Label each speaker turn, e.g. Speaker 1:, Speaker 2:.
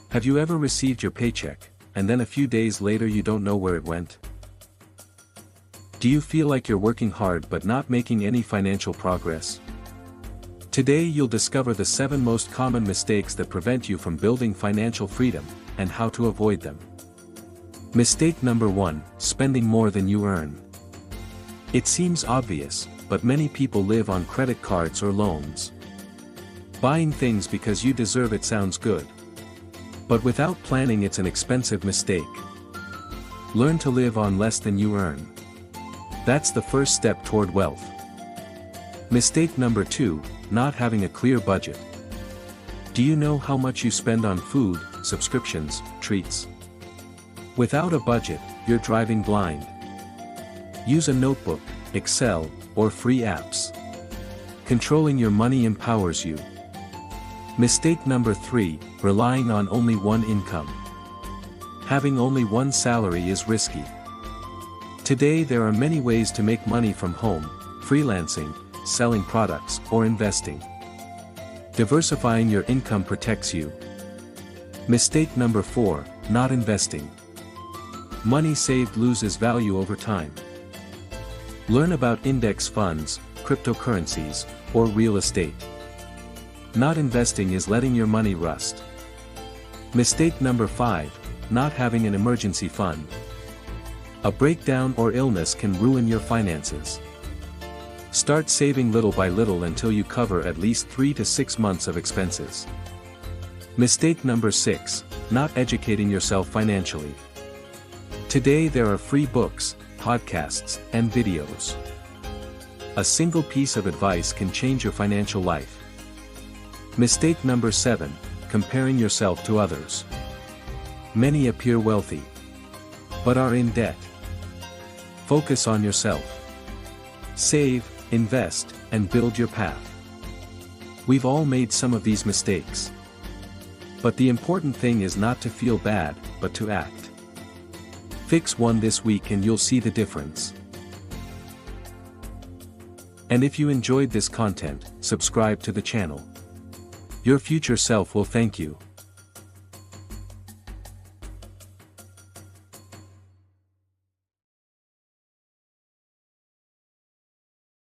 Speaker 1: Have you ever received your paycheck, and then a few days later you don't know where it went? Do you feel like you're working hard but not making any financial progress? Today you'll discover the 7 most common mistakes that prevent you from building financial freedom, and how to avoid them. Mistake number 1, spending more than you earn. It seems obvious, but many people live on credit cards or loans. Buying things because you deserve it sounds good. But without planning, it's an expensive mistake. Learn to live on less than you earn. That's the first step toward wealth. Mistake number 2, not having a clear budget. Do you know how much you spend on food, subscriptions, treats? Without a budget, you're driving blind. Use a notebook, Excel, or free apps. Controlling your money empowers you. Mistake number 3, relying on only one income. Having only one salary is risky. Today there are many ways to make money from home: freelancing, selling products, or investing. Diversifying your income protects you. Mistake number 4, not investing. Money saved loses value over time. Learn about index funds, cryptocurrencies, or real estate. Not investing is letting your money rust. Mistake number 5, not having an emergency fund. A breakdown or illness can ruin your finances. Start saving little by little until you cover at least 3 to 6 months of expenses. Mistake number 6, not educating yourself financially. Today there are free books, podcasts, and videos. A single piece of advice can change your financial life. Mistake number 7, comparing yourself to others. Many appear wealthy, but are in debt. Focus on yourself. Save, invest, and build your path. We've all made some of these mistakes. But the important thing is not to feel bad, but to act. Fix one this week and you'll see the difference. And if you enjoyed this content, subscribe to the channel. Your future self will thank you.